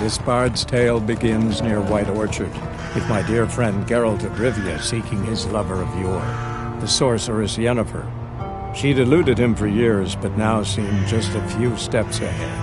This bard's tale begins near White Orchard, with my dear friend Geralt of Rivia seeking his lover of yore, the sorceress Yennefer. She'd eluded him for years, but now seemed just a few steps ahead.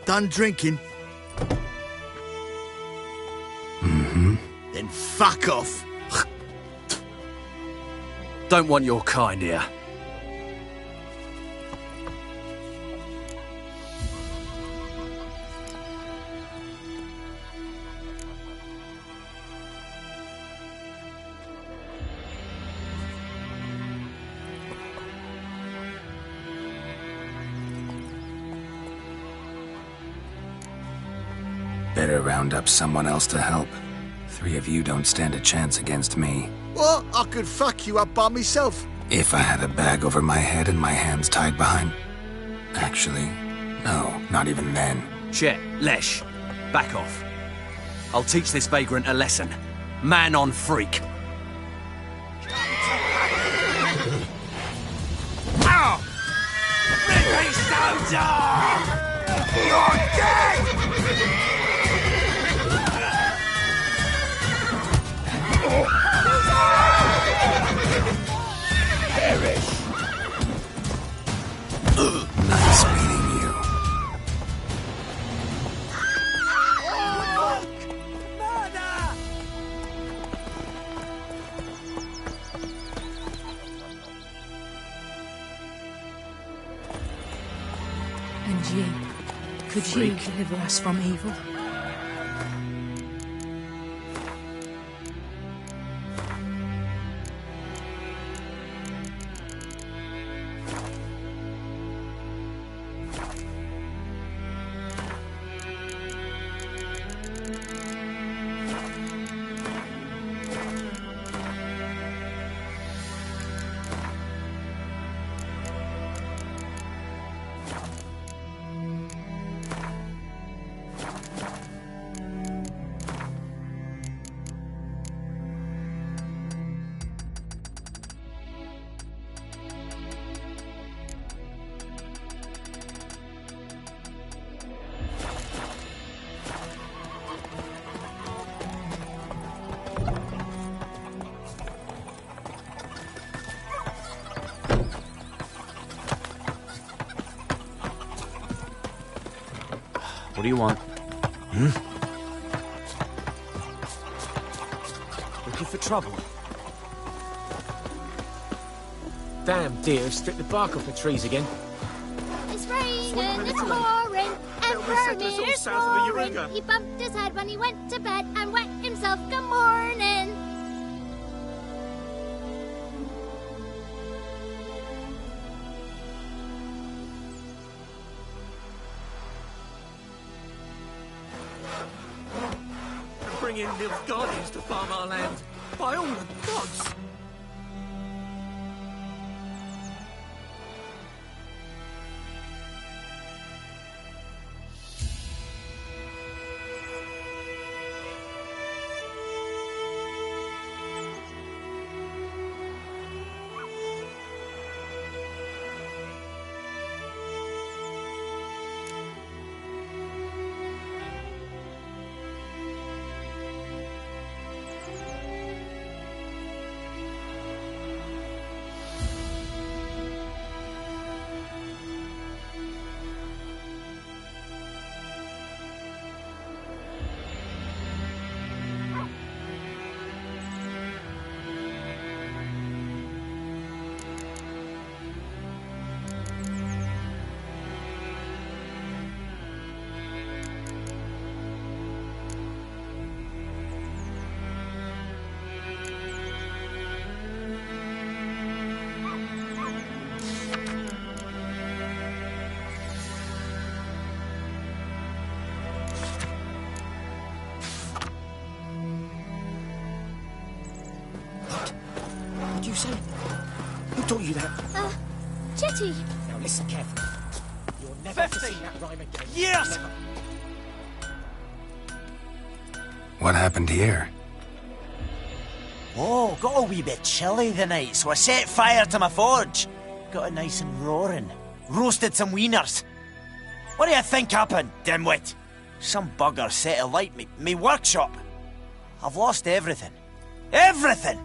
Done drinking? Mm-hmm. Then fuck off. Don't want your kind here. Better round up someone else to help. 3 of you don't stand a chance against me. What? I could fuck you up by myself. If I had a bag over my head and my hands tied behind... Actually, no, not even then. Chet, Lesh, back off. I'll teach this vagrant a lesson. Man on freak. Ow! Rippy soldier! You're dead! Perish! Nice meeting you. And you, could you deliver us from evil? What do you want? Looking for trouble? Damn deer have stripped the bark off the trees again. It's raining, it's pouring, and Vermin is roaring. He bumped his head when he went to bed and wet himself. Good morning. Bring in Nilfgaardians to farm our land. By all the gods! you say? Who taught you that? Jetty. Now listen carefully. You'll never sing that rhyme again. Yes! Never. What happened here? Oh, got a wee bit chilly the night, so I set fire to my forge. Got it nice and roaring. Roasted some wieners. What do you think happened, dimwit? Some bugger set alight me workshop. I've lost everything. Everything!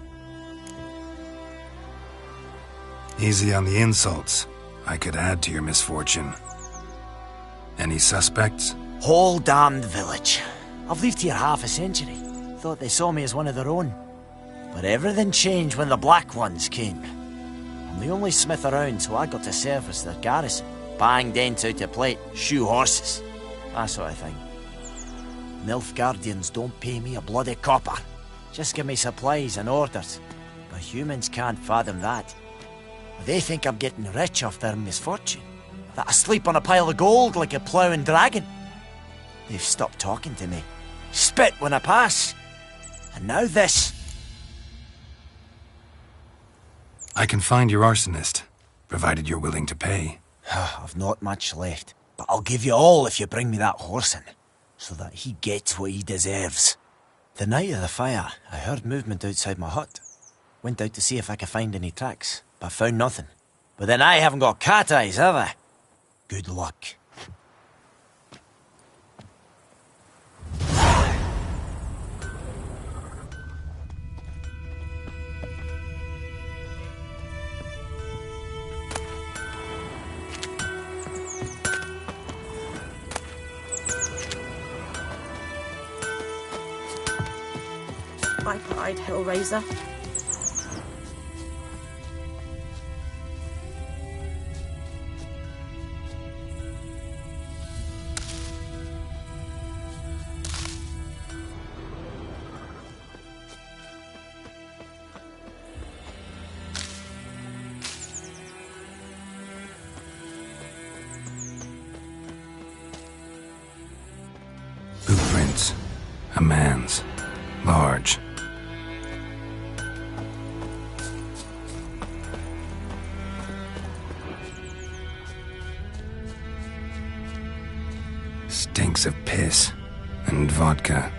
Easy on the insults. I could add to your misfortune. Any suspects? Whole damned village. I've lived here half a century. Thought they saw me as one of their own. But everything changed when the Black Ones came. I'm the only smith around, so I got to service their garrison. Bang dents out of plate, shoe horses. That sort of thing. Nilfgaardians don't pay me a bloody copper. Just give me supplies and orders. But humans can't fathom that. They think I'm getting rich off their misfortune. That I sleep on a pile of gold like a ploughing dragon. They've stopped talking to me. Spit when I pass. And now this. I can find your arsonist, provided you're willing to pay. I've not much left, but I'll give you all if you bring me that horseman, so that he gets what he deserves. The night of the fire, I heard movement outside my hut. Went out to see if I could find any tracks, but found nothing. But then I haven't got cat eyes, have I? Good luck. I cried, Hellraiser. Bootprints. A man's. Large. Stinks of piss and vodka.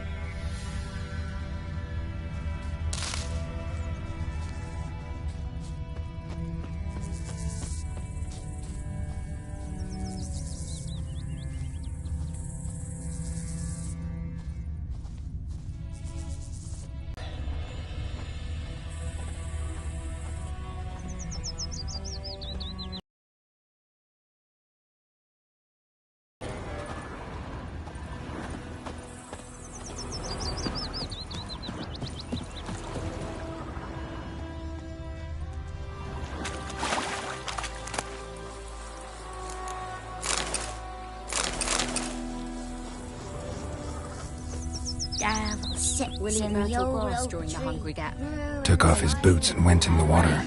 Willie Myrtle grass during the Hungry Gap. Took off his boots and went in the water.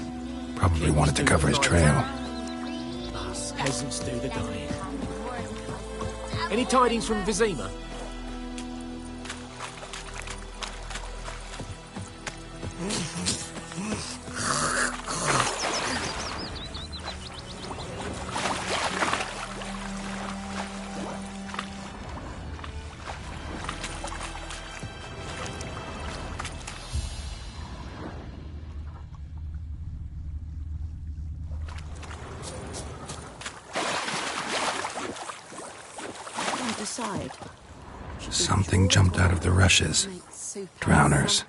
Probably wanted to cover his trail. Us peasants do the dying. Any tidings from Vizima? Something jumped out of the rushes. Drowners.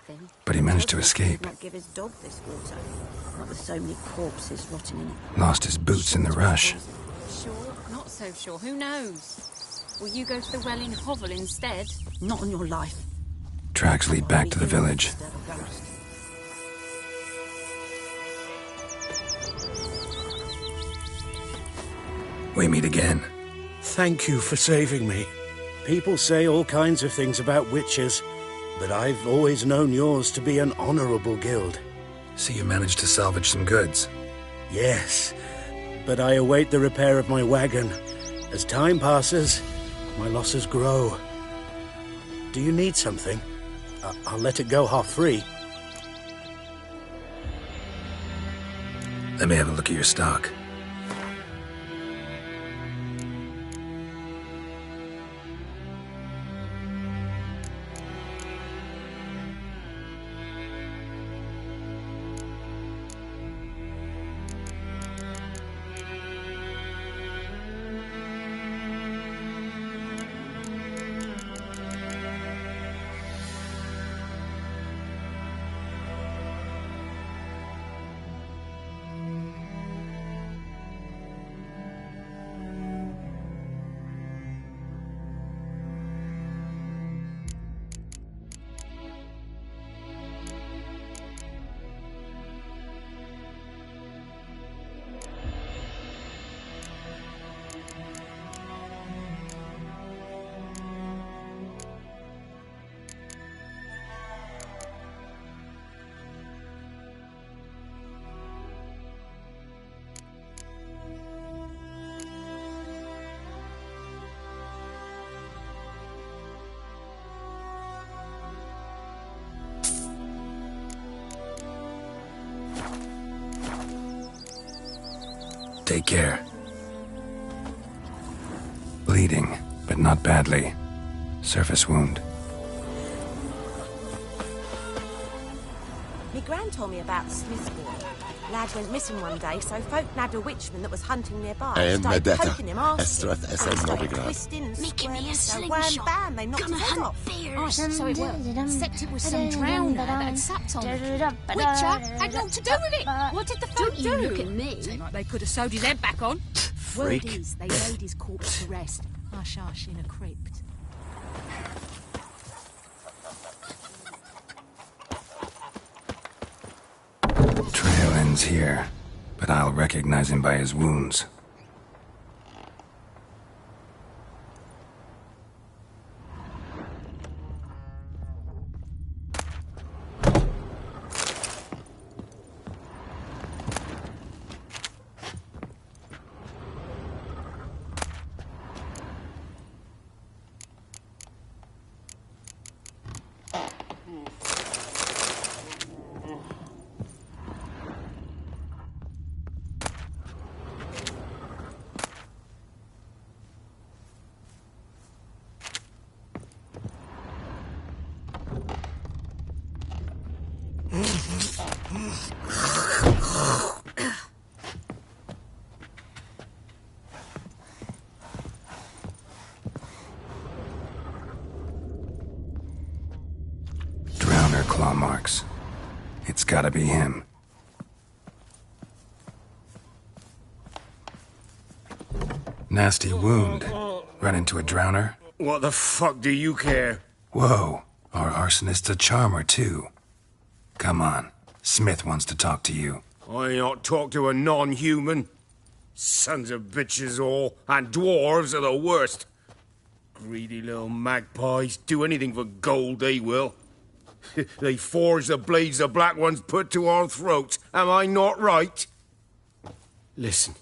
But he managed to escape. Not give his dog this water. Not with so many corpses rotting in it. Lost his boots in the rush. Sure, not so sure. Who knows? Will you go to the well in Hovel instead? Not on your life. Tracks lead back to the village. We meet again. Thank you for saving me. People say all kinds of things about witches, but I've always known yours to be an honorable guild. So you managed to salvage some goods? Yes, but I await the repair of my wagon. As time passes, my losses grow. Do you need something? I'll let it go half free. Let me have a look at your stock. Take care. Bleeding, but not badly. Surface wound. Me gran told me about the Smith's boy. Lad went missing one day, so folk nabbed a witchman that was hunting nearby. Started poking him, asking him, and started twisting and squirming, so wham bam, they knocked his head off. Oh, so it was. Except it was some drowner that had sapped on him. Witcher had naught to do with it. What did the folk do? Look at me. Seemed like they could have sewed his head back on. Word is, they laid his corpse to rest. Hush-hush in a crypt. Trail ends here, but I'll recognize him by his wounds. Drowner claw marks. It's gotta be him. Nasty wound. Run into a drowner? What the fuck do you care? Whoa, our arsonist's a charmer too. Come on, Smith wants to talk to you. I ain't not talk to a non-human. Sons of bitches all, and dwarves are the worst. Greedy little magpies, do anything for gold, they will. They forge the blades the black ones put to our throats, am I not right? Listen,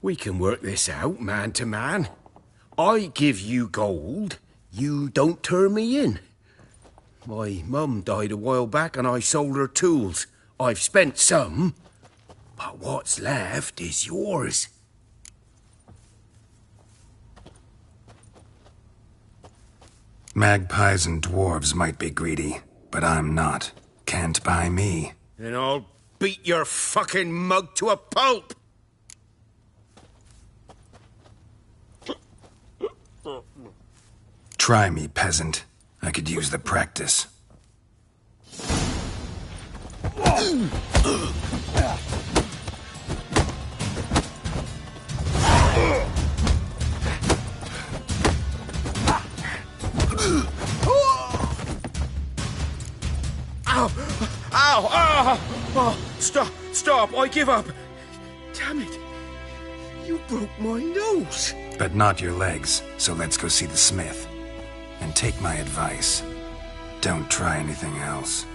we can work this out, man to man. I give you gold, you don't turn me in. My mum died a while back and I sold her tools. I've spent some, but what's left is yours. Magpies and dwarves might be greedy, but I'm not. Can't buy me. Then I'll beat your fucking mug to a pulp! Try me, peasant. I could use the practice. Ow! Ow! Ow! Oh, stop! I give up! Damn it! You broke my nose! But not your legs, so let's go see the smith. And take my advice. Don't try anything else.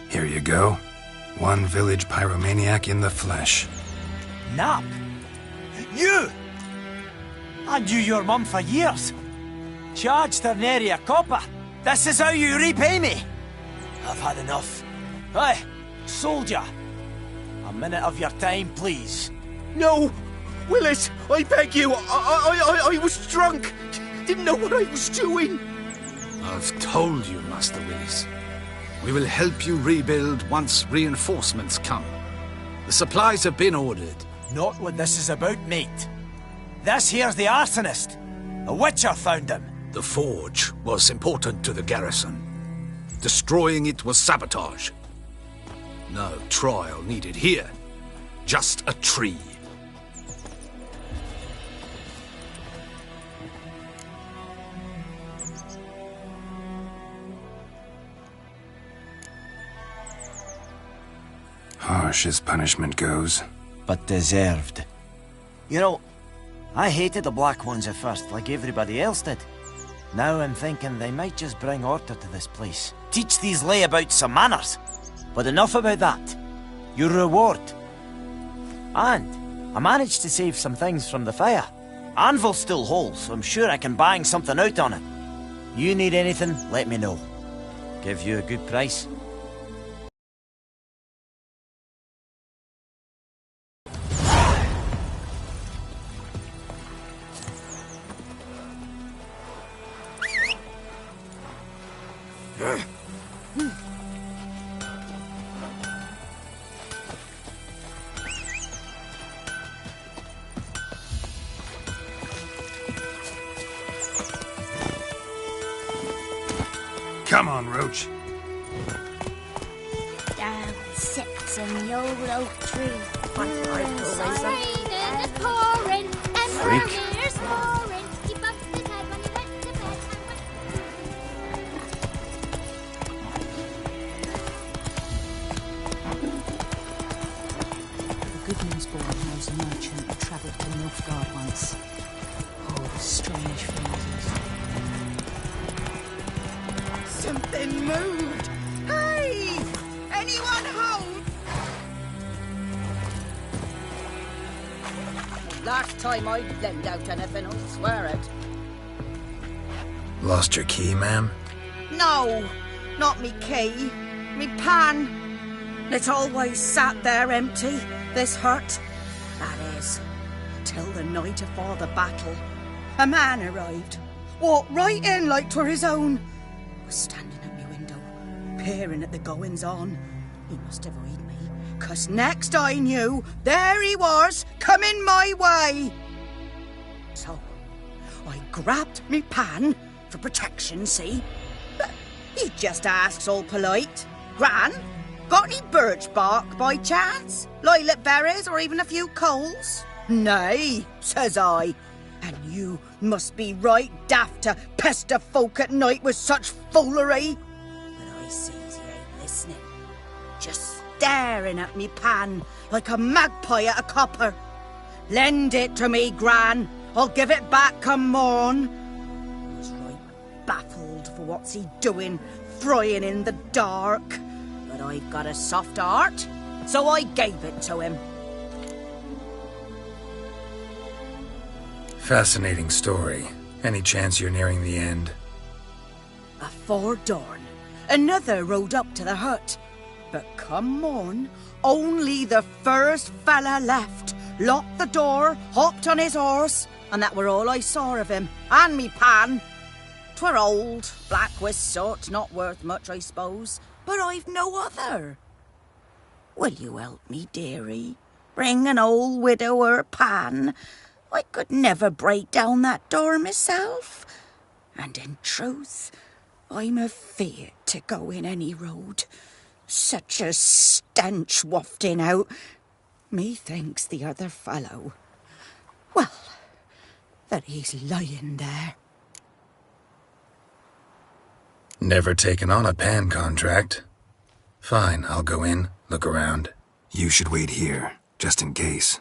Here you go. One village pyromaniac in the flesh. Nap? You! I knew your mum for years. Charged her nary a copper. This is how you repay me. I've had enough. Hey, soldier. I A minute of your time, please. No! Willis, I beg you! I was drunk! Didn't know what I was doing! I've told you, Master Willis. We will help you rebuild once reinforcements come. The supplies have been ordered. Not what this is about, mate. This here's the arsonist. A witcher found him. The forge was important to the garrison. Destroying it was sabotage. No trial needed here. Just a tree. Harsh as punishment goes. But deserved. You know, I hated the Black Ones at first, like everybody else did. Now I'm thinking they might just bring order to this place. Teach these layabouts some manners. But enough about that. Your reward. And I managed to save some things from the fire. Anvil's still whole, so I'm sure I can bang something out on it. You need anything, let me know. Give you a good price. Come on, Roach. Down sits in the old oak tree. It's raining and pouring, and Vermeer's pouring. He bumped his head when he went to bed The Goodman's boy knows a merchant who travelled to Nilfgaard once. Oh, strange phrases. Something moved! Hey! Anyone home? Last time I lend out anything, I'll swear it. Lost your key, ma'am? No, not me key. Me pan. It always sat there empty, this hut. That is, till the night afore the battle. A man arrived, walked right in like 'twere his own. Was standing at my window, peering at the goings-on. He must avoid me, 'cause next I knew, there he was, coming my way. So, I grabbed me pan, for protection, see? But he just asks all polite, Gran, got any birch bark by chance? Lilac berries or even a few coals? Nay, says I. And you must be right daft to pester folk at night with such foolery. But I sees he ain't listening. Just staring at me pan like a magpie at a copper. Lend it to me, Gran. I'll give it back come morn. I was right baffled for what's he doing, frying in the dark. But I've got a soft heart, so I gave it to him. Fascinating story. Any chance you're nearing the end? Afore dawn, another rode up to the hut. But come morn, only the first fella left, locked the door, hopped on his horse, and that were all I saw of him, and me pan. 'Twere old, black with soot, not worth much, I suppose, but I've no other. Will you help me, dearie? Bring an old widower pan. I could never break down that door myself. And in truth, I'm afeard to go in any road. Such a stench wafting out. Methinks the other fellow, well, that he's lying there. Never taken on a pan contract. Fine, I'll go in, look around. You should wait here, just in case.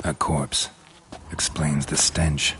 A corpse. Explains the stench.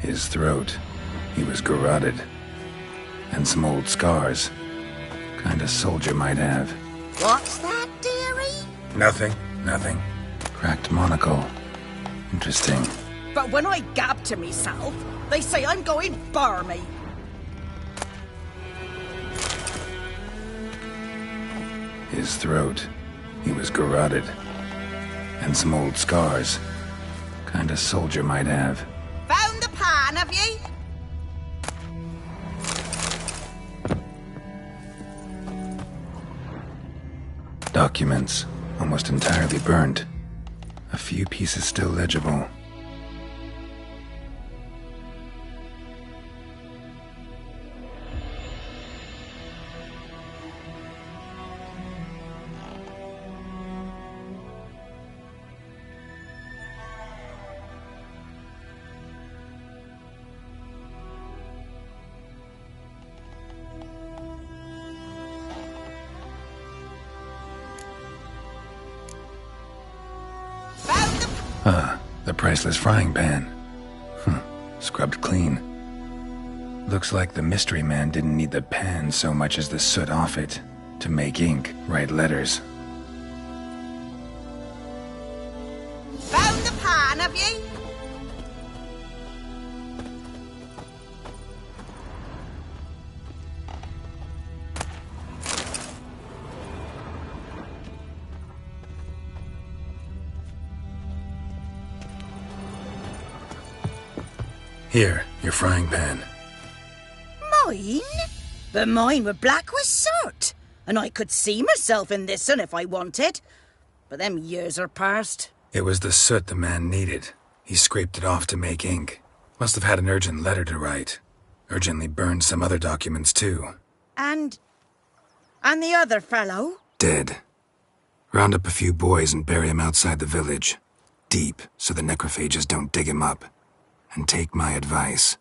His throat. He was garroted. And some old scars. Kind a soldier might have. What's that, dearie? Nothing. Cracked monocle. Interesting. But when I gab to myself, they say I'm going barmy. His throat. He was garroted. And some old scars. Kind a soldier might have. Found the pan, have ye? Documents. Almost entirely burnt. A few pieces still legible. The priceless frying pan. Scrubbed clean. Looks like the mystery man didn't need the pan so much as the soot off it to make ink, write letters. Found the pan, have ye? Here, your frying pan. Mine? But mine were black with soot. And I could see myself in this one if I wanted. But them years are past. It was the soot the man needed. He scraped it off to make ink. Must have had an urgent letter to write. Urgently burned some other documents, too. And the other fellow? Dead. Round up a few boys and bury him outside the village. Deep, so the necrophages don't dig him up. And take my advice.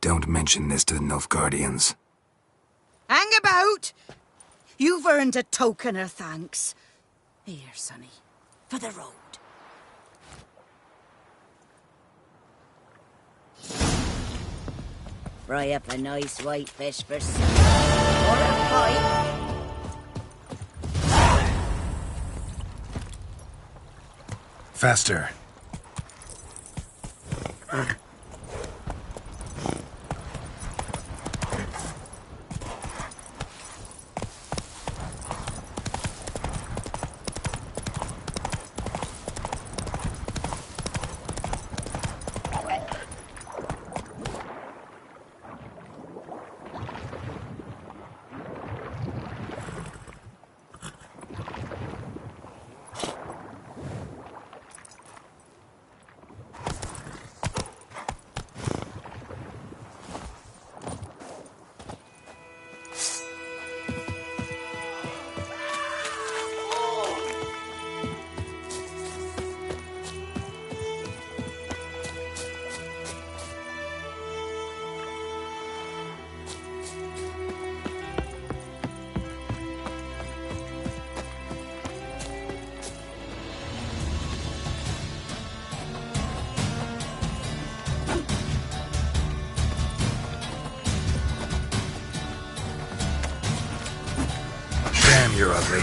Don't mention this to the Nilfgaardians. Hang about! You've earned a token of thanks. Here, sonny, for the road. Fry up a nice white fish for supper. Or a pie. Faster. You're ugly.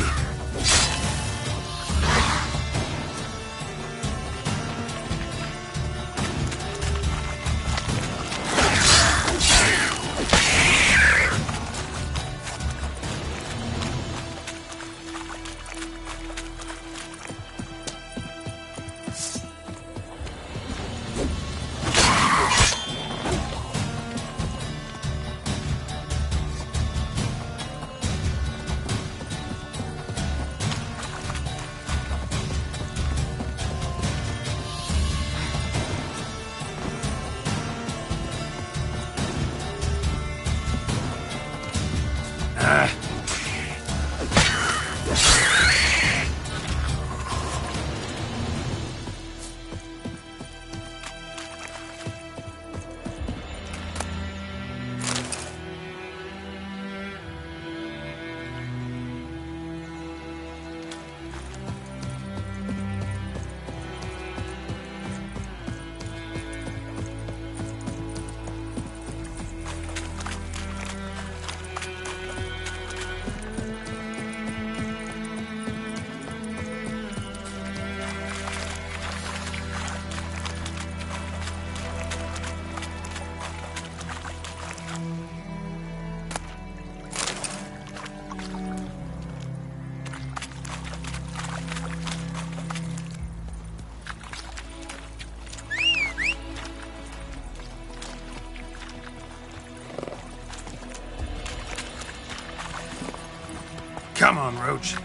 Come on, Roach.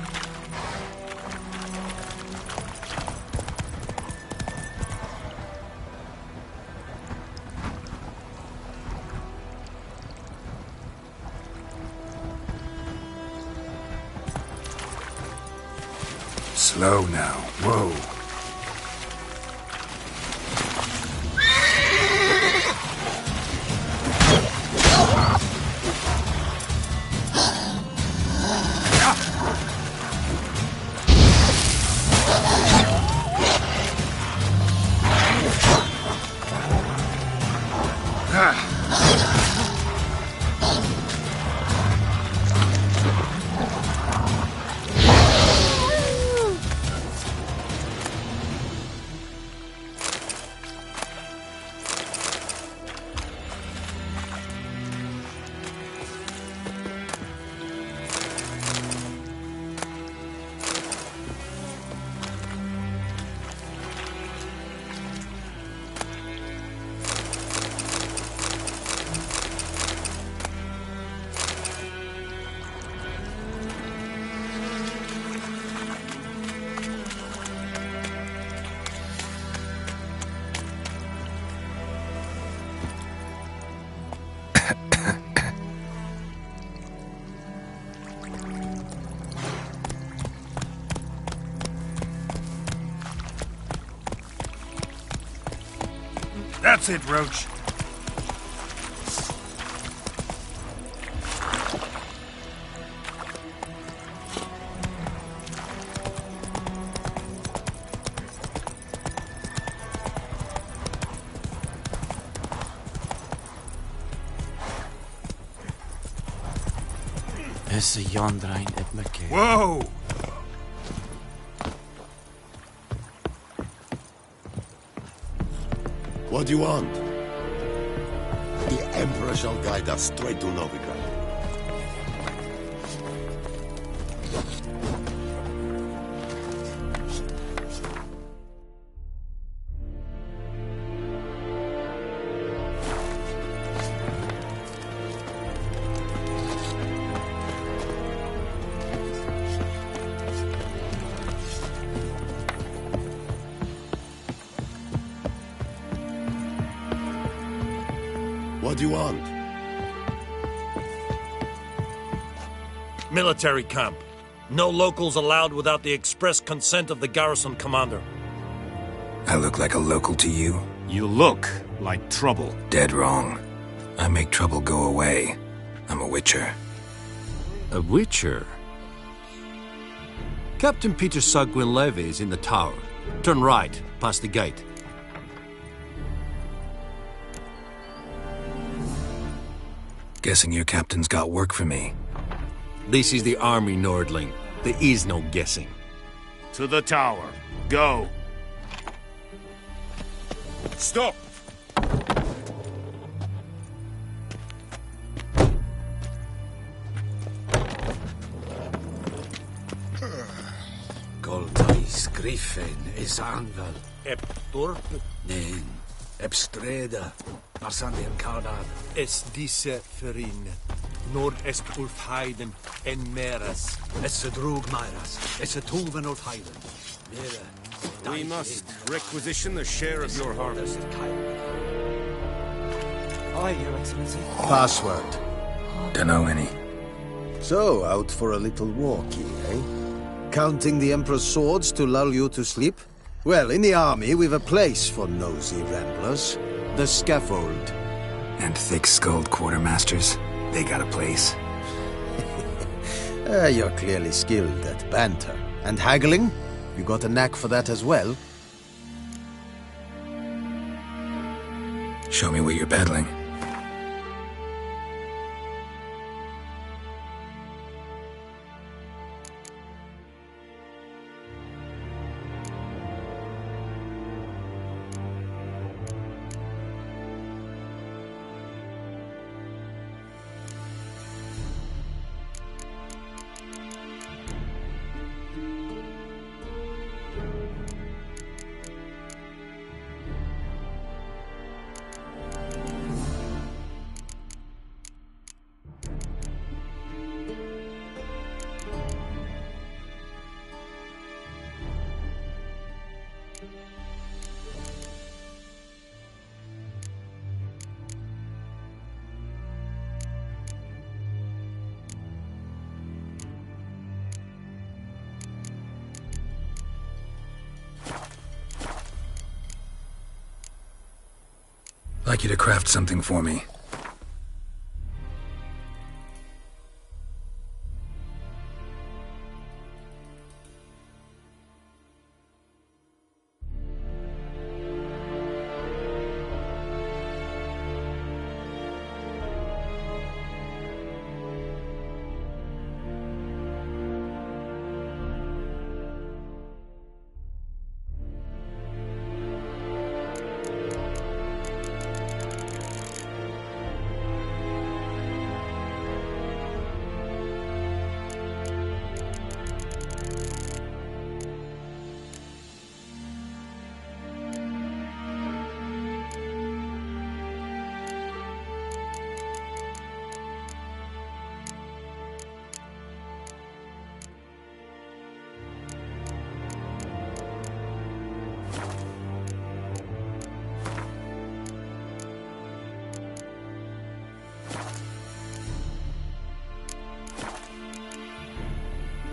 Slow now. Whoa. That's it, Roach. Is the yondrain at McKay? Whoa! What do you want? The Emperor shall guide us straight to Novigrad. What do you want? Military camp. No locals allowed without the express consent of the garrison commander. I look like a local to you? You look like trouble. Dead wrong. I make trouble go away. I'm a witcher. A witcher? Captain Peter Sagwin Levy is in the tower. Turn right, past the gate. Guessing your captain's got work for me. This is the army, Nordling. There is no guessing. To the tower. Go. Stop! Goltais Griffin is Angal. Ep Torp? Nen. Ep Streda. Marsandian Kaudad. Es disse Ferin. Nord est Ulf Heiden en Meras. Es drug Myras. Es Tulven Ulf Heiden. We must requisition the share of your harvest. Aye, Your Excellency. Password. Dunno any. So, out for a little walkie, eh? Counting the Emperor's swords to lull you to sleep? Well, in the army, we've a place for nosy ramblers. The scaffold. And thick-skulled quartermasters? They got a place? You're clearly skilled at banter. And haggling? You got a knack for that as well? Show me what you're peddling. I'd like you to craft something for me.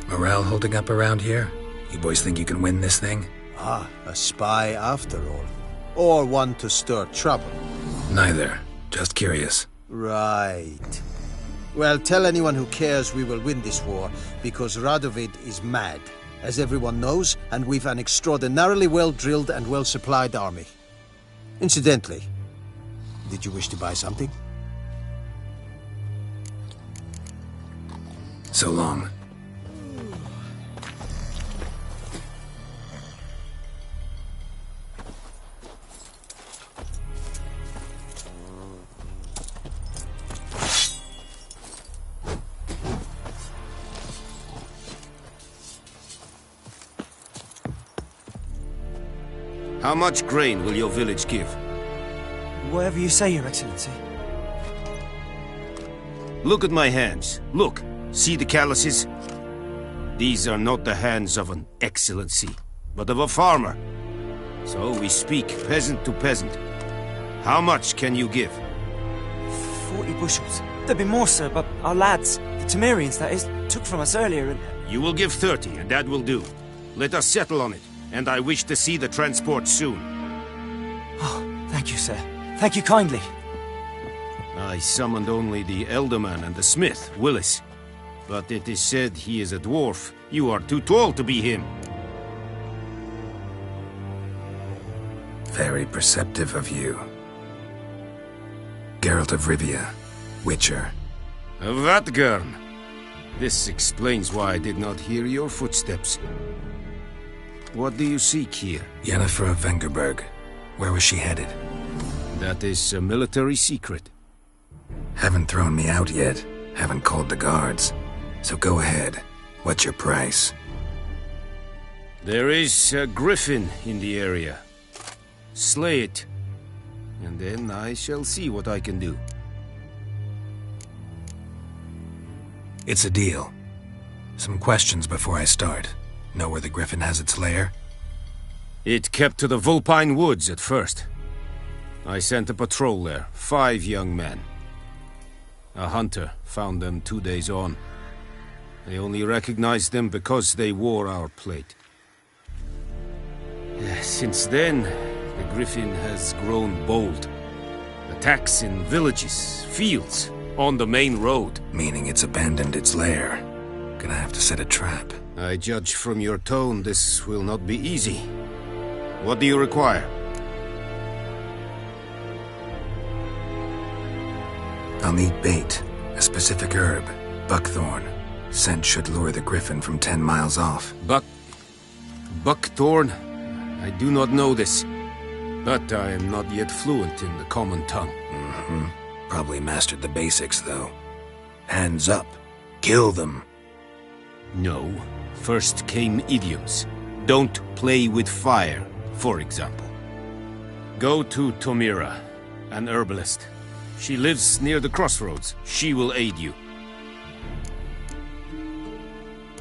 Morale holding up around here? You boys think you can win this thing? Ah, a spy after all. or one to stir trouble? Neither. Just curious. Right. Well, tell anyone who cares we will win this war, because Radovid is mad, as everyone knows, and we've an extraordinarily well-drilled and well-supplied army. Incidentally, did you wish to buy something? So long. How much grain will your village give? Whatever you say, Your Excellency. Look at my hands. Look. See the calluses? These are not the hands of an excellency, but of a farmer. So we speak peasant to peasant. How much can you give? 40 bushels. There'd be more, sir, but our lads, the Temerians, that is, took from us earlier and... You will give 30, and that will do. Let us settle on it, and I wish to see the transport soon. Oh, thank you, sir. Thank you kindly. I summoned only the Elderman and the smith, Willis. But it is said he is a dwarf. You are too tall to be him. Very perceptive of you. Geralt of Rivia, Witcher. Vatgern! This explains why I did not hear your footsteps. What do you seek here? Yennefer of Vengerberg. Where was she headed? That is a military secret. Haven't thrown me out yet. Haven't called the guards. So go ahead. What's your price? There is a griffin in the area. Slay it. And then I shall see what I can do. It's a deal. Some questions before I start. Know where the griffin has its lair? It kept to the Vulpine Woods at first. I sent a patrol there, 5 young men. A hunter found them 2 days on. I only recognized them because they wore our plate. Since then, the griffin has grown bold. Attacks in villages, fields, on the main road. Meaning it's abandoned its lair. Gonna have to set a trap. I judge from your tone this will not be easy. What do you require? I'll need bait, a specific herb, buckthorn. Scent should lure the griffin from 10 miles off. Buckthorn? I do not know this. But I am not yet fluent in the common tongue. Mm-hmm. Probably mastered the basics, though. Hands up. Kill them. No. First came idioms. Don't play with fire, for example. Go to Tomira, an herbalist. She lives near the crossroads. She will aid you.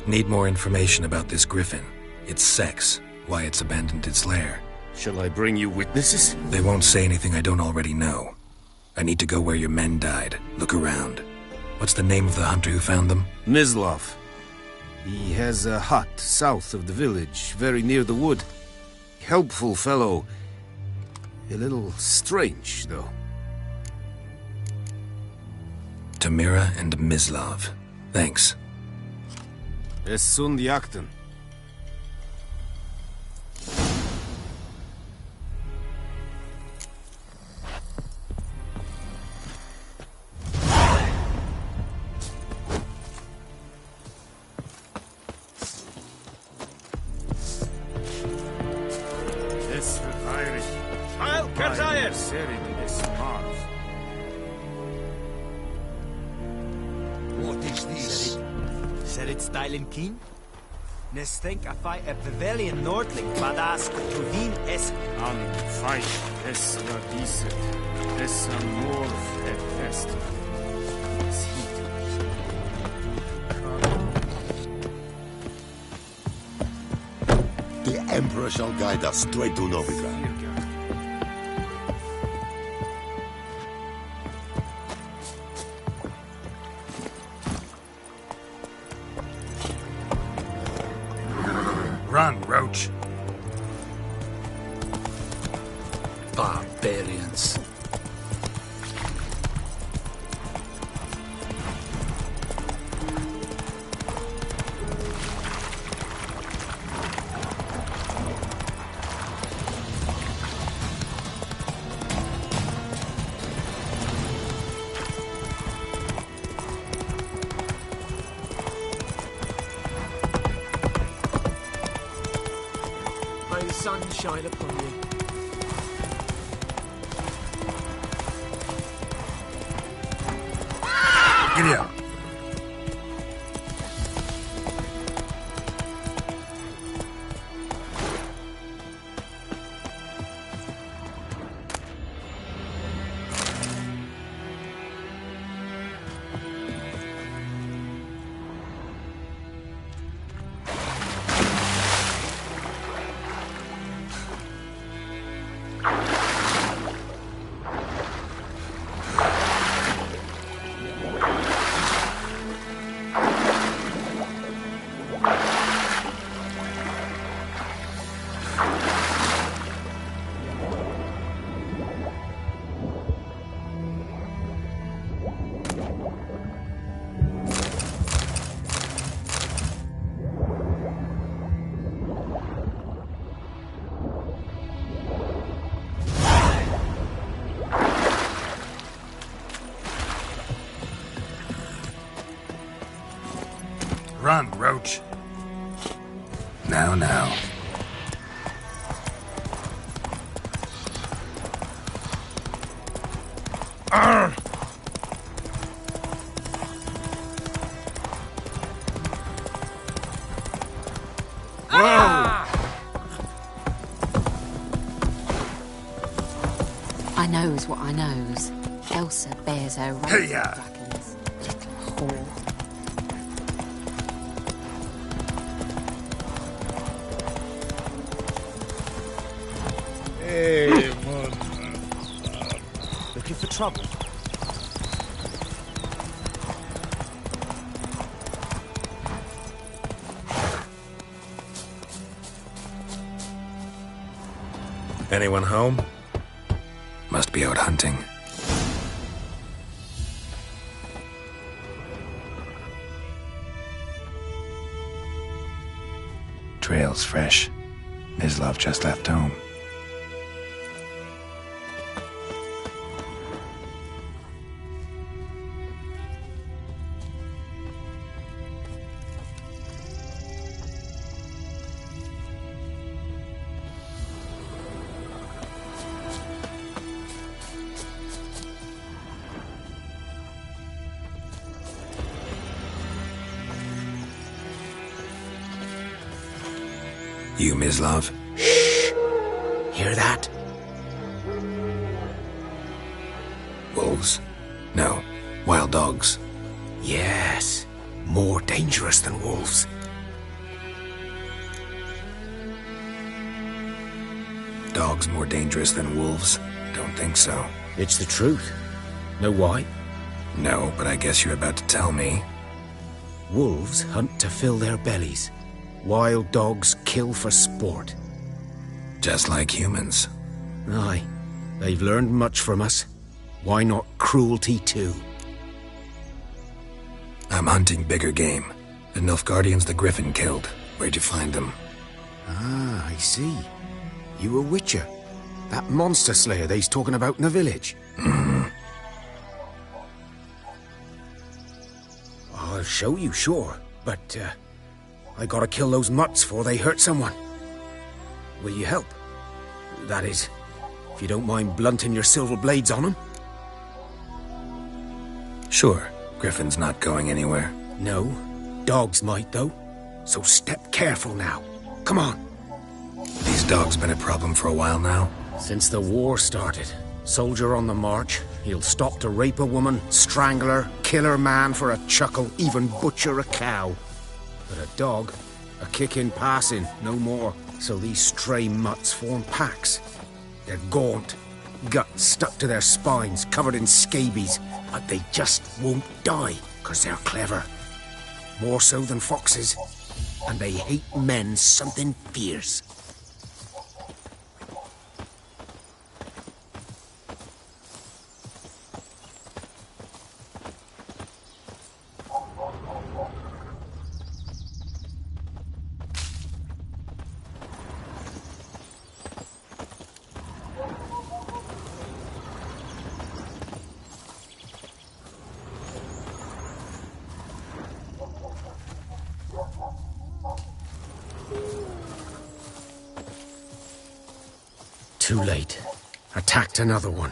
Need more information about this griffin. Its sex, why it's abandoned its lair. Shall I bring you witnesses? They won't say anything I don't already know. I need to go where your men died. Look around. What's the name of the hunter who found them? Mislav. He has a hut south of the village, very near the wood. Helpful fellow. A little strange, though. Tamira and Mislav. Thanks. Es sunt jakten. What is this? Said it styling keen? Nestenk a fight a pavilion Nordling, badass Tuvin es An fight es radicet, es amorf et est. Es The Emperor shall guide us straight to Novigrad. Run, Roach. sun shine upon you. Giddy up. Run, Roach. Now. Arr! Whoa! I knows what I knows. Elsa bears her right dragons. Little whore. Hey, man. Looking for trouble? Anyone home? Must be out hunting. Trail's fresh. Mislav just left home. You, Mislav? Shh! Hear that? Wolves? No. Wild dogs. Yes. More dangerous than wolves. Dogs more dangerous than wolves? Don't think so. It's the truth. Know why? No, but I guess you're about to tell me. Wolves hunt to fill their bellies. Wild dogs kill for sport. Just like humans. Aye. They've learned much from us. Why not cruelty too? I'm hunting bigger game. The Nilfgaardians the Griffin killed. Where'd you find them? Ah, I see. You a witcher. That monster slayer they's talking about in the village. Mm-hmm. I'll show you, sure. But, I gotta kill those mutts before they hurt someone. Will you help? That is, if you don't mind blunting your silver blades on them. Sure. Griffin's not going anywhere. No. Dogs might, though. So step careful now. Come on. These dogs been a problem for a while now? Since the war started. Soldier on the march. He'll stop to rape a woman, strangle her, kill her man for a chuckle, even butcher a cow. But a dog, a kick in passing, no more. So these stray mutts form packs. They're gaunt, guts stuck to their spines, covered in scabies, but they just won't die, 'cause they're clever. More so than foxes. And they hate men something fierce. Too late. Attacked another one.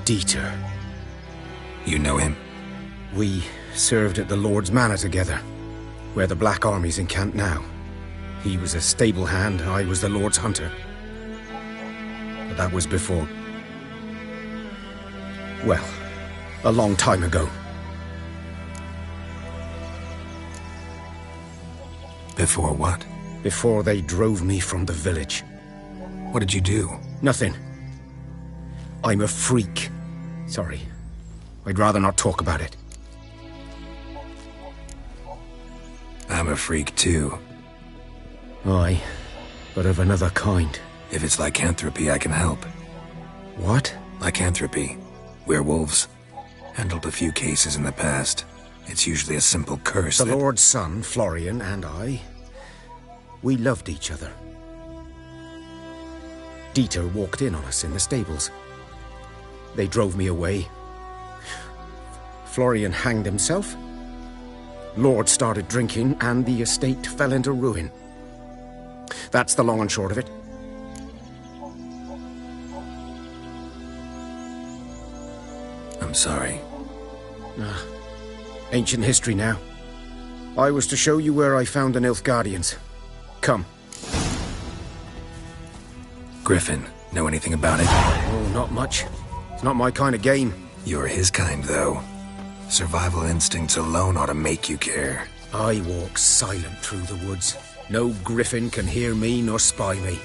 Dieter. You know him? We served at the Lord's Manor together, where the Black Army's encamped now. He was a stable hand, I was the Lord's hunter. But that was before... well, a long time ago. Before what? Before they drove me from the village. What did you do? Nothing. I'm a freak. Sorry. I'd rather not talk about it. I'm a freak too. Aye, but of another kind. If it's lycanthropy, I can help. What? Lycanthropy. Werewolves. Handled a few cases in the past. It's usually a simple curse. The Lord's son, Florian, and I, we loved each other. Dieter walked in on us in the stables. They drove me away. Florian hanged himself. Lord started drinking, and the estate fell into ruin. That's the long and short of it. I'm sorry. Ancient history now. I was to show you where I found the Nilfgaardians. Come. Griffin, know anything about it? Oh, not much. It's not my kind of game. You're his kind, though. Survival instincts alone ought to make you care. I walk silent through the woods. No griffin can hear me nor spy me.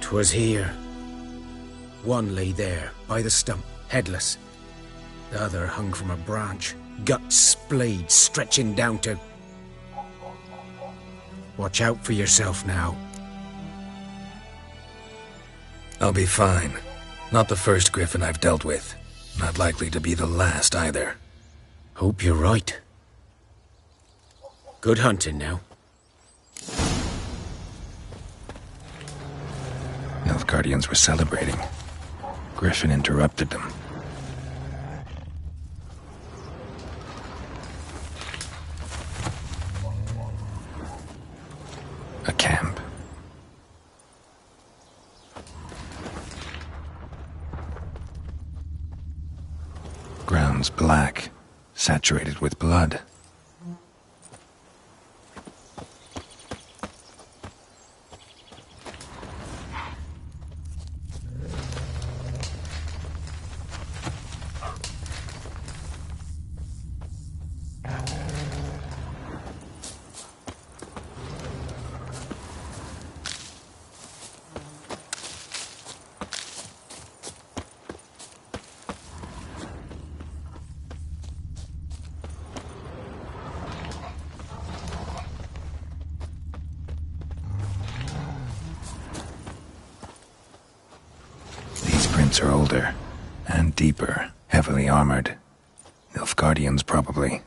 "'Twas here. One lay there, by the stump, headless. The other hung from a branch, guts splayed, stretching down to... Watch out for yourself now. I'll be fine. Not the first griffin I've dealt with. Not likely to be the last either. Hope you're right. Good hunting now. Nilfgaardians were celebrating. Griffin interrupted them. A camp. Ground's black, saturated with blood. Are older and deeper, heavily armored. Nilfgaardians, probably.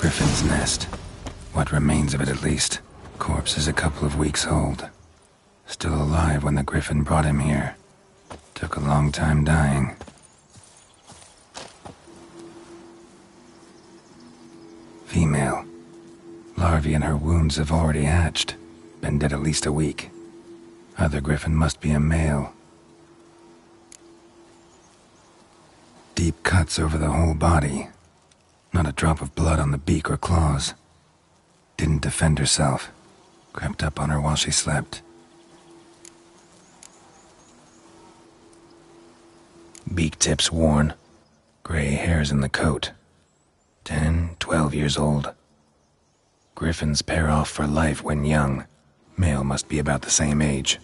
Griffin's nest. What remains of it, at least. Corpse is a couple of weeks old. Still alive when the griffin brought him here. Took a long time dying. Female. Larvae in her wounds have already hatched. Been dead at least a week. Other griffin must be a male. Deep cuts over the whole body. Not a drop of blood on the beak or claws. Didn't defend herself. Crept up on her while she slept. Beak tips worn. Gray hairs in the coat. 10, 12 years old. Griffins pair off for life when young. Male must be about the same age.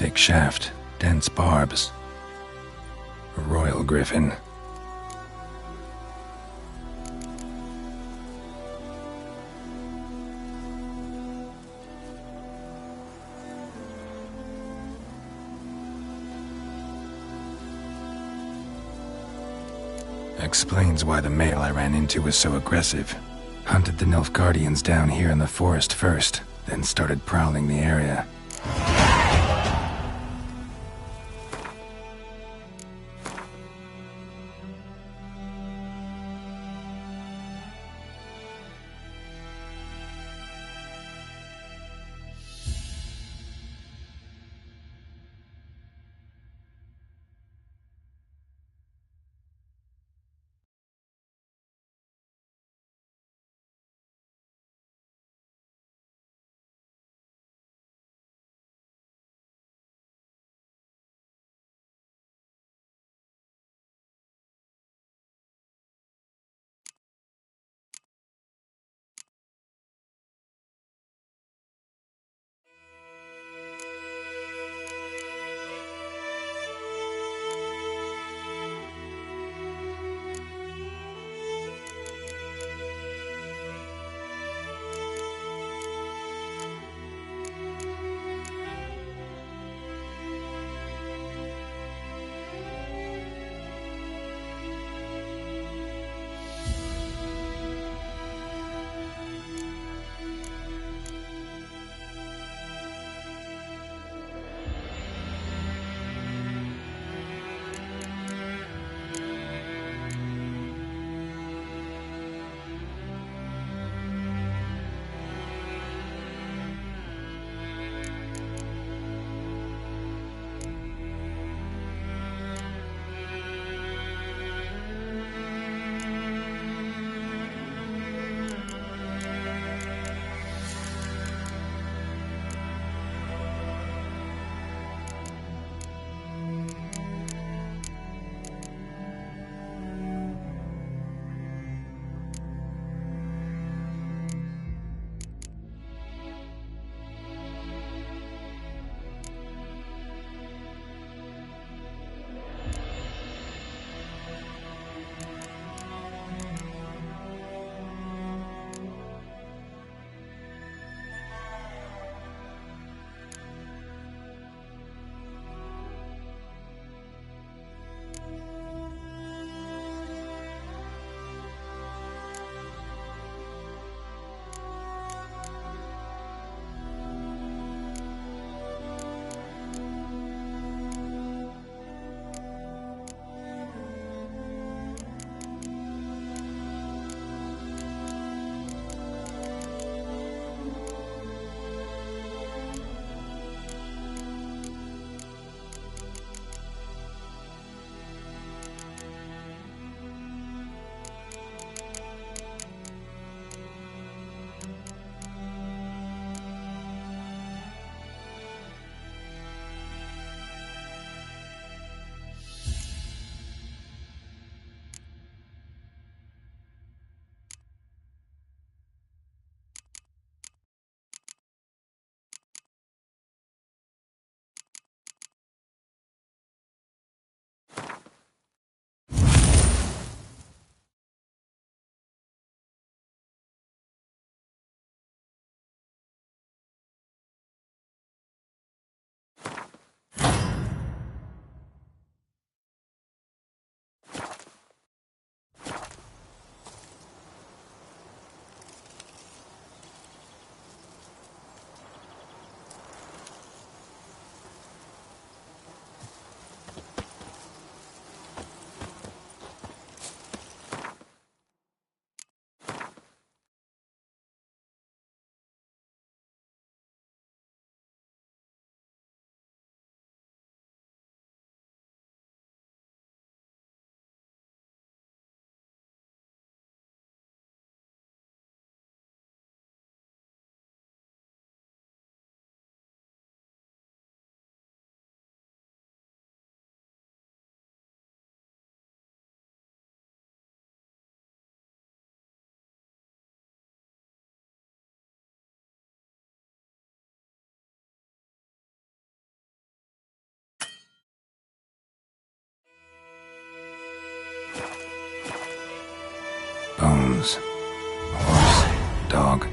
Thick shaft, dense barbs. A royal griffin. Explains why the male I ran into was so aggressive. Hunted the Nilfgaardians down here in the forest first, then started prowling the area. bones. Horse, dog,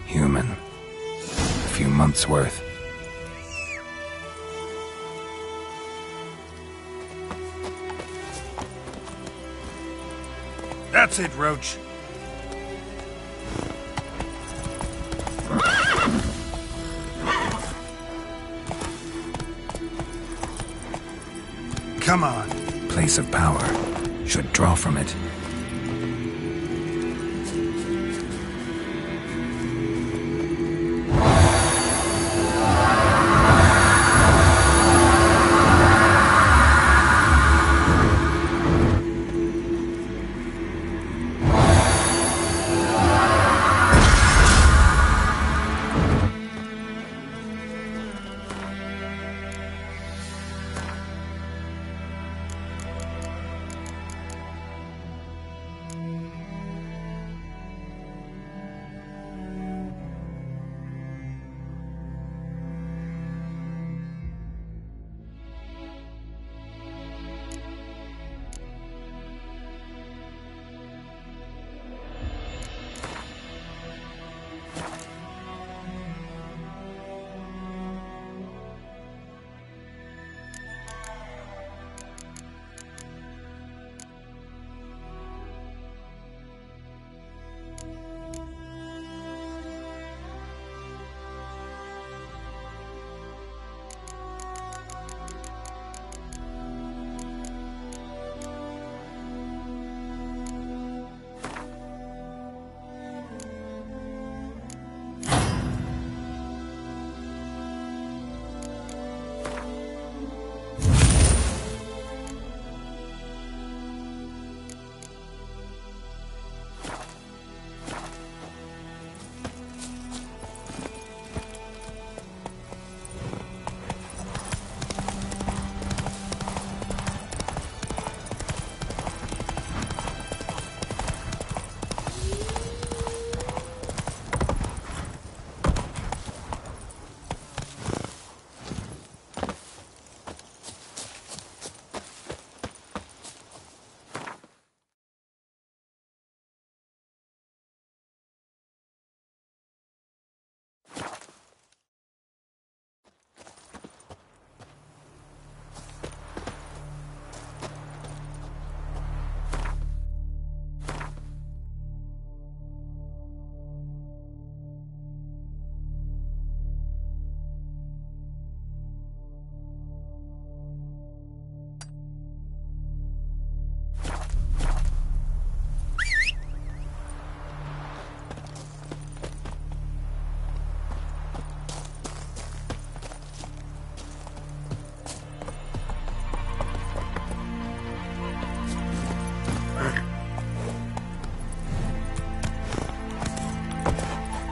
human. A few months' worth. That's it, Roach. Come on. Place of power. Should draw from it.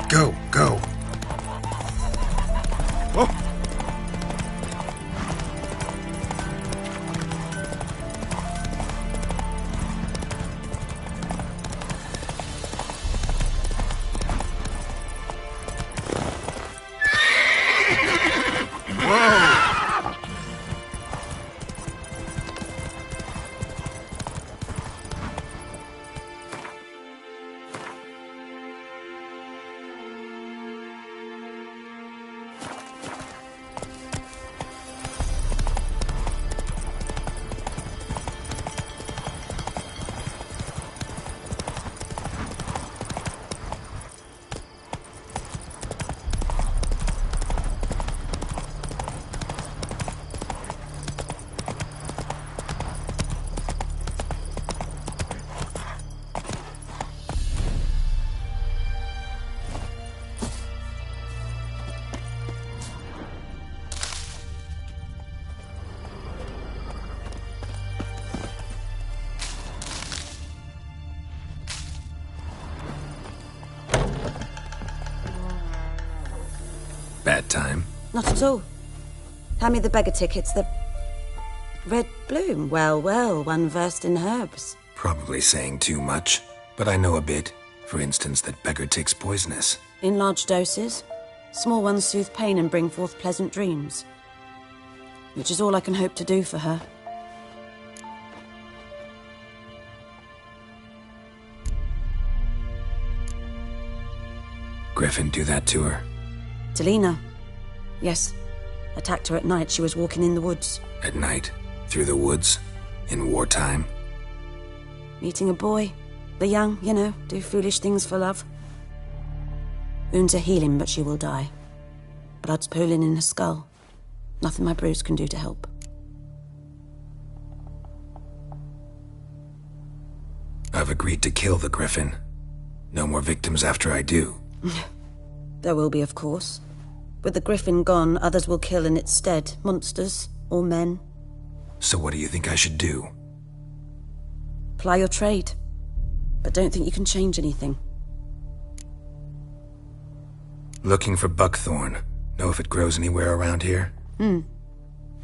Go, go. Oh. Bad time? Not at all. Hand me the beggar tickets, the red bloom. Well, well, one versed in herbs. Probably saying too much, but I know a bit. For instance, that beggar tick's poisonous. In large doses. Small ones soothe pain and bring forth pleasant dreams. Which is all I can hope to do for her. Griffin do that to her? Delina. Yes. Attacked her at night. She was walking in the woods. At night? Through the woods? In wartime? Meeting a boy. The young, you know, do foolish things for love. Wounds are healing, but she will die. Blood's pooling in her skull. Nothing my bruise can do to help. I've agreed to kill the Griffin. No more victims after I do. There will be, of course. With the Griffin gone, others will kill in its stead. Monsters, or men. So what do you think I should do? Ply your trade. But don't think you can change anything. Looking for buckthorn. Know if it grows anywhere around here?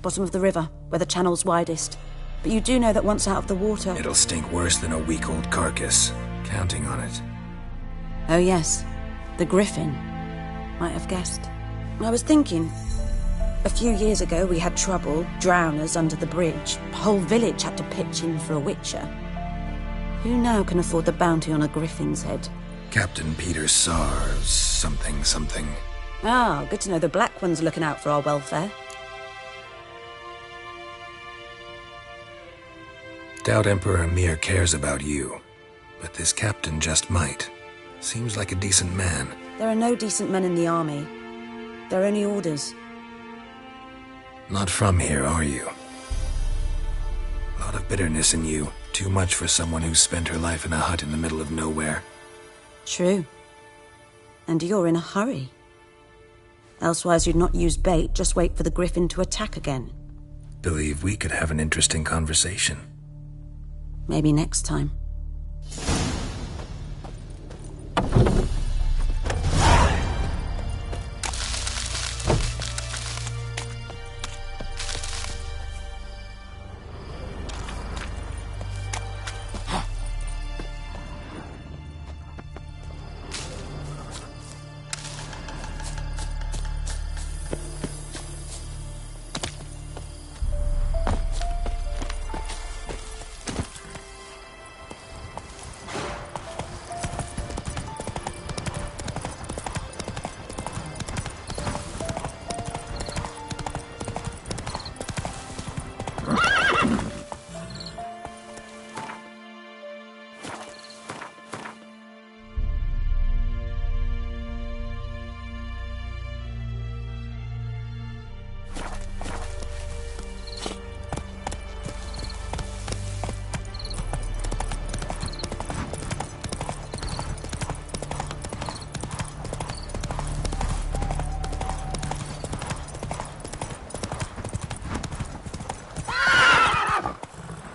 Bottom of the river, where the channel's widest. But you do know that once out of the water... It'll stink worse than a week-old carcass. Counting on it. Oh yes, the Griffin. Might have guessed. I was thinking... A few years ago we had trouble, drowners under the bridge. The whole village had to pitch in for a witcher. Who now can afford the bounty on a Griffin's head? Captain Peter Sars... something. Ah, good to know the Black One's looking out for our welfare. Doubt Emperor Mir cares about you. But this captain just might. Seems like a decent man. There are no decent men in the army. They're only orders. Not from here, are you? A lot of bitterness in you. Too much for someone who's spent her life in a hut in the middle of nowhere. True. And you're in a hurry. Elsewise you'd not use bait, just wait for the Griffin to attack again. Believe we could have an interesting conversation. Maybe next time.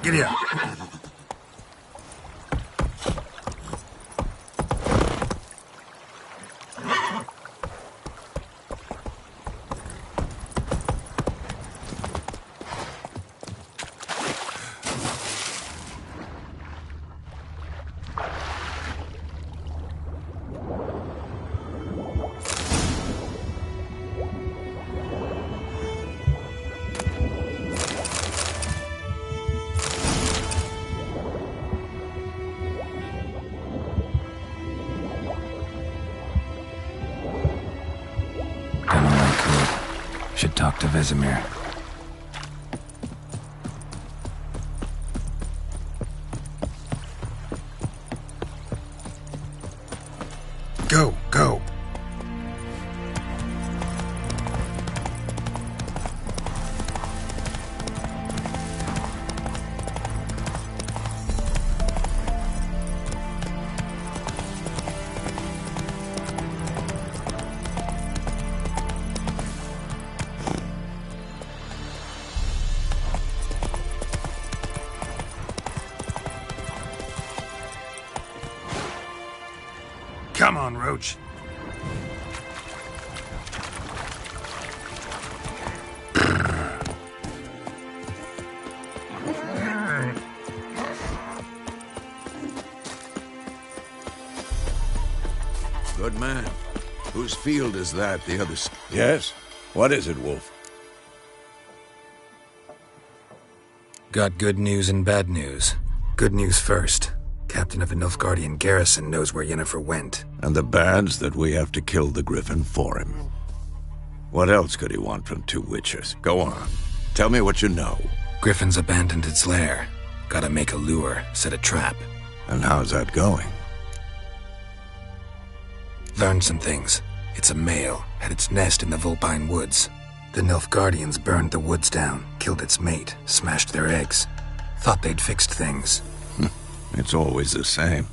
Giddy up. Should talk to Vesemir. Go. Come on, Roach. Good man. Whose field is that, the others? Yes? What is it, Wolf? Got good news and bad news. Good news first. Captain of a Nilfgaardian garrison knows where Yennefer went. And the bad's that we have to kill the Griffin for him. What else could he want from two witchers? Go on. Tell me what you know. Griffin's abandoned its lair. Gotta make a lure, set a trap. And how's that going? Learned some things. It's a male, had its nest in the Vulpine Woods. The Nilfgaardians burned the woods down, killed its mate, smashed their eggs. Thought they'd fixed things. It's always the same.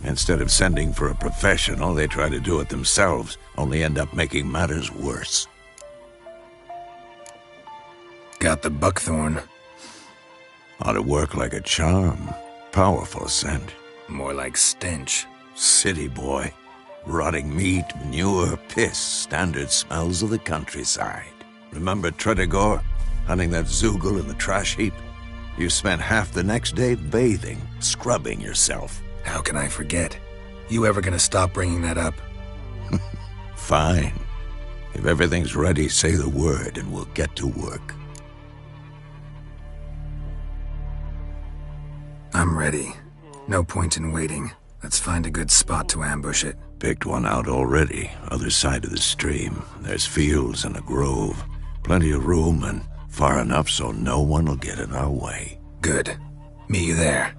Instead of sending for a professional, they try to do it themselves, only end up making matters worse. Got the buckthorn. Ought to work like a charm. Powerful scent. More like stench. City boy. Rotting meat, manure, piss, standard smells of the countryside. Remember Tredegor? Hunting that Zoogle in the trash heap? You spent half the next day bathing, scrubbing yourself. How can I forget? You ever gonna stop bringing that up? Fine. If everything's ready, say the word and we'll get to work. I'm ready. No point in waiting. Let's find a good spot to ambush it. Picked one out already, other side of the stream. There's fields and a grove. Plenty of room and far enough so no one will get in our way. Good. Meet you there.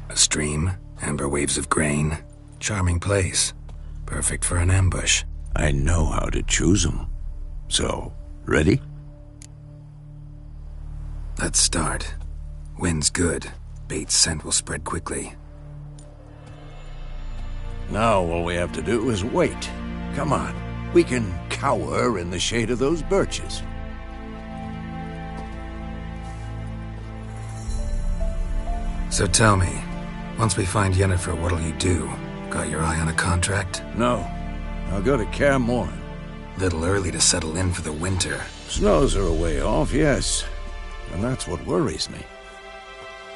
A stream, amber waves of grain. Charming place. Perfect for an ambush. I know how to choose them. So, ready? Let's start. Wind's good. Bait's scent will spread quickly. Now all we have to do is wait. Come on. We can cower in the shade of those birches. So tell me, once we find Yennefer, what'll you do? Got your eye on a contract? No. I'll go to Kaer Morhen. Little early to settle in for the winter. Snows are a way off, yes. And that's what worries me.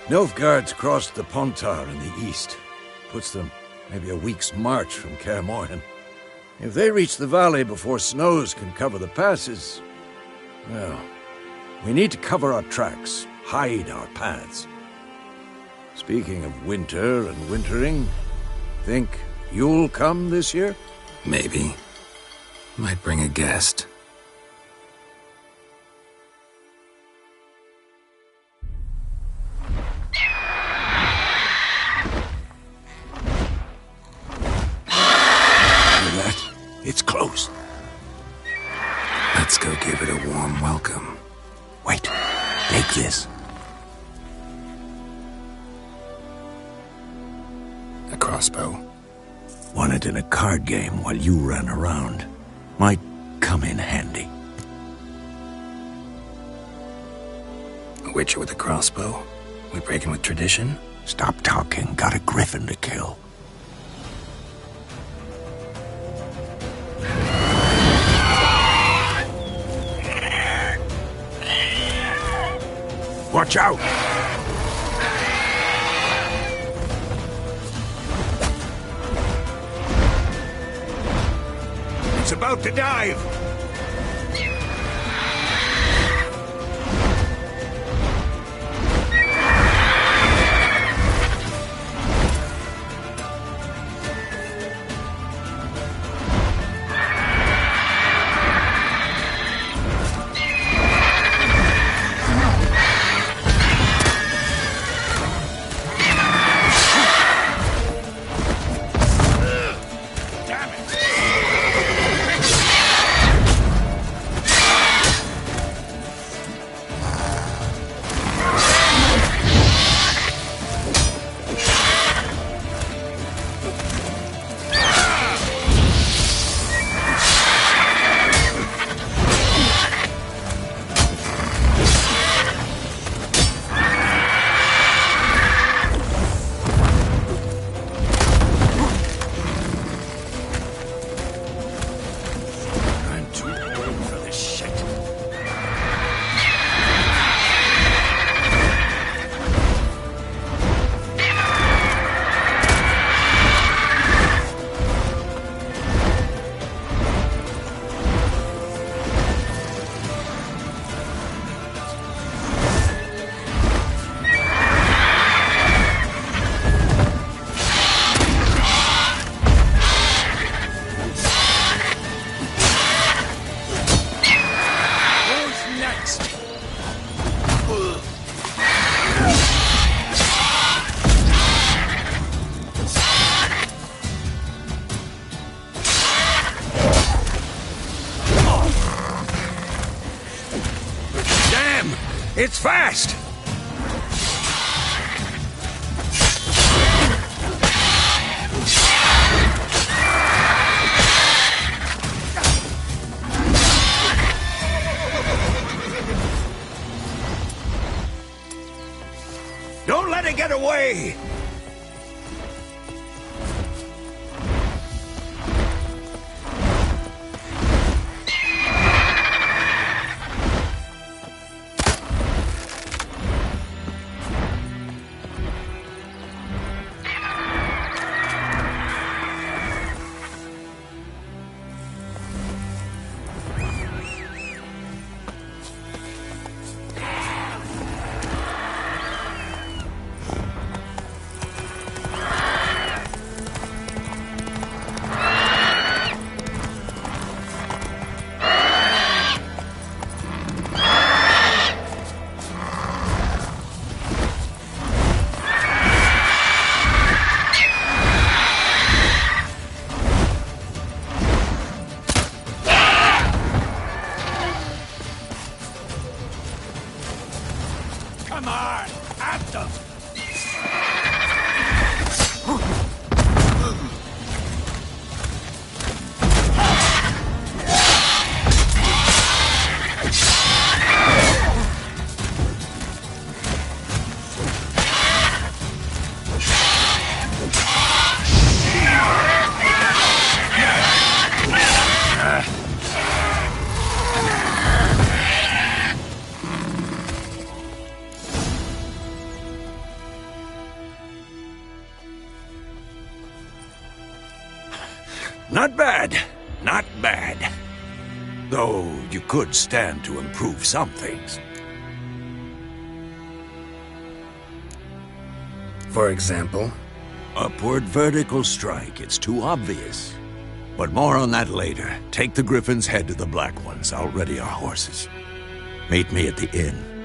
Nilfgaard's crossed the Pontar in the east. Puts them maybe a week's march from Kaer Morhen. If they reach the valley before snows can cover the passes, well, we need to cover our tracks, hide our paths. Speaking of winter and wintering, think you'll come this year? Maybe. Might bring a guest. It's close. Let's go give it a warm welcome. Wait, take this. A crossbow. Won it in a card game while you ran around. Might come in handy. A witcher with a crossbow? We breaking with tradition? Stop talking. Got a griffin to kill. Watch out! It's about to dive! It's fast! Don't let it get away! Come on, at them! Not bad. Not bad. Though you could stand to improve some things. For example? Upward vertical strike. It's too obvious. But more on that later. Take the Griffin's head to the Black Ones. I'll ready our horses. Meet me at the inn.